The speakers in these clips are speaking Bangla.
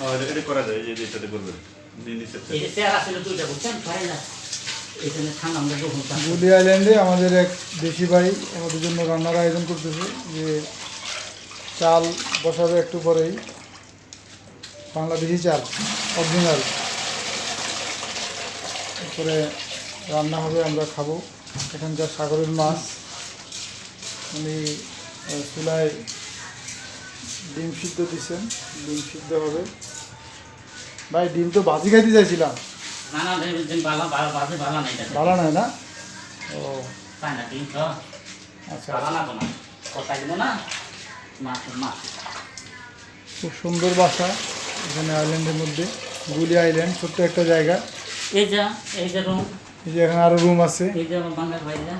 এটা করা যায়, এই যে এটাতে করবেন এই যে চেয়ার আছে দুইটা বুঝছেন ভাই না এখানে ঠান্ডা আমরা যখন গুলি আইল্যান্ডে আমাদের এক দেশি ভাই আমাদের জন্য রান্নার আয়োজন করতেছে, যে চাল বসাবে একটু পরেই, বাংলাদেশি চাল অরিজিনাল, তারপরে রান্না হবে, আমরা খাবো। এখানকার সাগরের মাছ, উনি চুলায় ডিম সিদ্ধ দিচ্ছেন, ডিম সিদ্ধ হবে। ভাই ডিম তো ভাজি খাইতে চাইছিলাম, না না দিন ভালো ভালো বাজে ভালো নাই এটা ভালো নয় না? ও তাই না দিন তো আচ্ছা, ভালো না না কথা দিব না মাছ মাছ খুব সুন্দর বাসা এখানে আইল্যান্ডের মধ্যে, গুলি আইল্যান্ড, ছোট্ট একটা জায়গা। এই যে রুম, এই যে এখানে আরো রুম আছে, এই যে আমার বাঙালি ভাইরা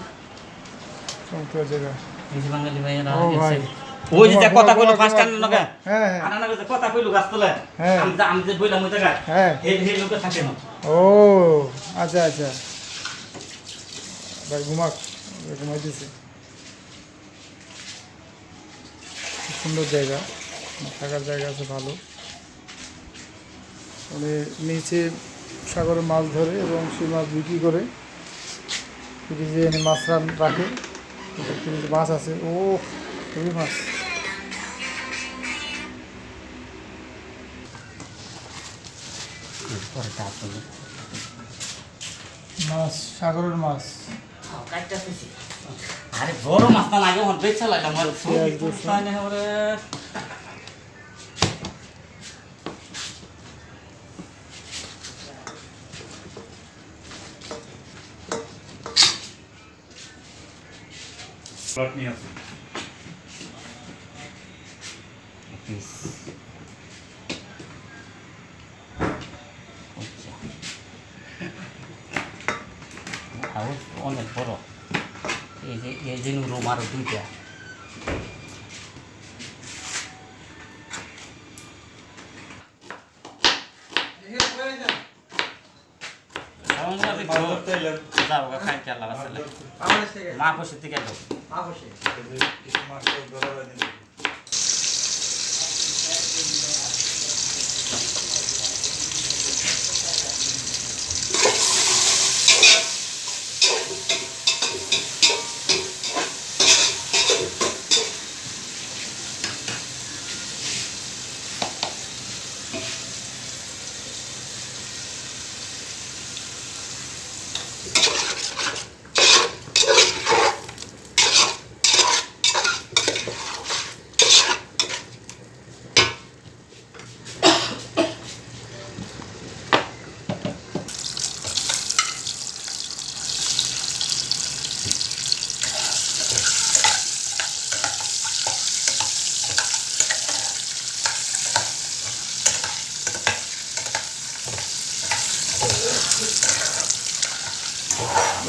চমৎকার জায়গা। এই যে বাঙালি ভাইরা ও ভাই, ওই যে কথা কইলো ফার্স্ট টাইম নগে হ্যাঁ হ্যাঁ আনা না কথা কইলো গাছ তোলে হ্যাঁ। আমি যে বইলাম ওই জায়গা হ্যাঁ, হে লোকে থাকে না ও আচ্ছা আচ্ছা, ভাই ঘুমাইতেছে। খুব সুন্দর জায়গা, থাকার জায়গা আছে ভালো। মানে নিচে সাগরে মাছ ধরে এবং সেই মাছ বিক্রি করে, ফ্রিজে এনে মাছ রাখে, ফ্রিজে মাছ আছে। ও খুবই মাছ, মাছ সাগরের মাছ। আরে বড় মাছ না লাগে আমার বেচা লাগে আমার পেঁয়াজ রসুন। তাই না ওরে প্লট নিয়ে আসুন। অনেক বড় এই যে রুম আরো দুইটা মা খুশি থেকে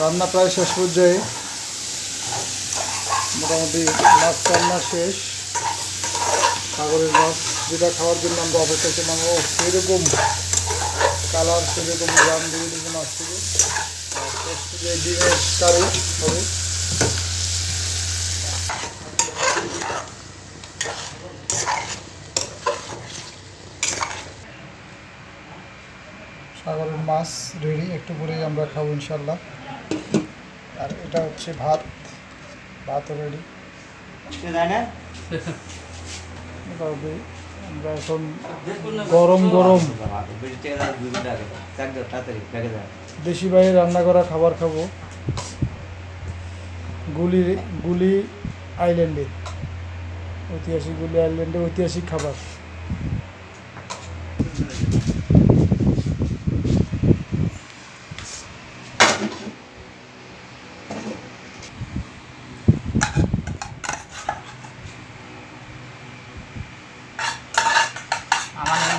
রান্না প্রায় শেষ পর্যায়ে, মোটামুটি মাছ রান্না শেষ। সাগরের মাছ যেটা খাওয়ার জন্য আমরা অপেক্ষা ছিলাম, ও সেরকম কালার, সেরকম গ্রাম দিয়ে মাছ থেকে ডিমের কারি হবে। সাগরের মাছ রেডি, একটু পরেই আমরা খাবো ইনশাল্লাহ। আর এটা হচ্ছে ভাতও রেডি। মোটামুটি আমরা এখন গরম গরম দেশি ভাই রান্না করা খাবার খাবো গুলি আইল্যান্ডে, ঐতিহাসিক গুলি আইল্যান্ডে ঐতিহাসিক খাবার।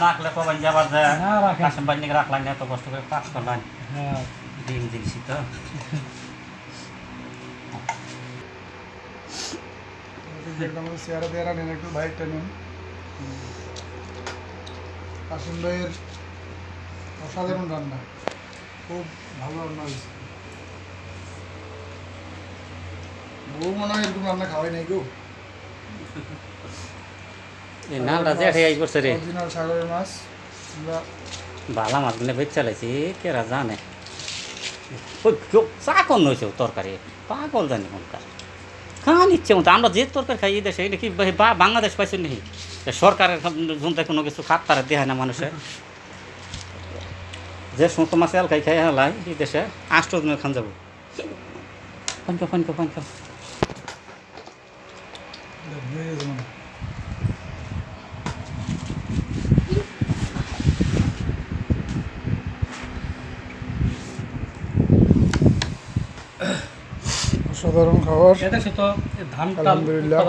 রাখলে কবাই যাবার যায় হ্যাঁ, রাখেন। কাশম বাড়ি রাখলাম না এত কষ্ট করে কাজ করলাম হ্যাঁ, ডিম দিয়েছি তো চেয়ারা দেয়ারা নেন, একটু ভাইটা নেন। কাশিম ভাইয়ের অসাধারণ রান্না, খুব ভালো রান্না হয়েছে। বউ মনে হয় এরকম রান্না খাওয়াই নাই গো। এই নালটা জেঠে আই করছে রে অরিজিনাল সাগরের মাছ। আমরা বালা মাছগুলো বেচ চালাইছি কেরা জানে ওই কেউ চাকন হয়েছে তরকারি পাগল জানি কোনকার খান ইচ্ছে মতো আমরা যে তরকারি খাই এই দেশে এটা কি বাংলাদেশ পাইছি নাকি সরকারের জনতায় কোনো কিছু খাত তারা দেয় না মানুষের যে সমস্ত মাছ এল খাই খাই হেলাই এই দেশে 8 দিনের খান যাবো পানকা হয়ে গেছে মানে অসাধারণ খাবার এদেশে তো ধান আলহামদুলিল্লাহ।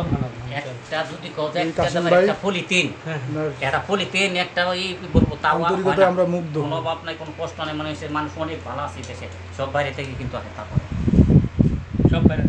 একটা যদি কথা এই একটা কাসিম দেবেন, ভাই। একটা পলিথিন আপনার একটা পলিথিন একটা ওই বলবো তাও আন্তরিকতায় আমরা মুগ্ধ। কোনো অভাব নাই কোনো কষ্ট নাই মানুষ অনেক ভালো আছে দেশে সব বাইরে থেকে কিন্তু আসে তারপরে সব বাইরে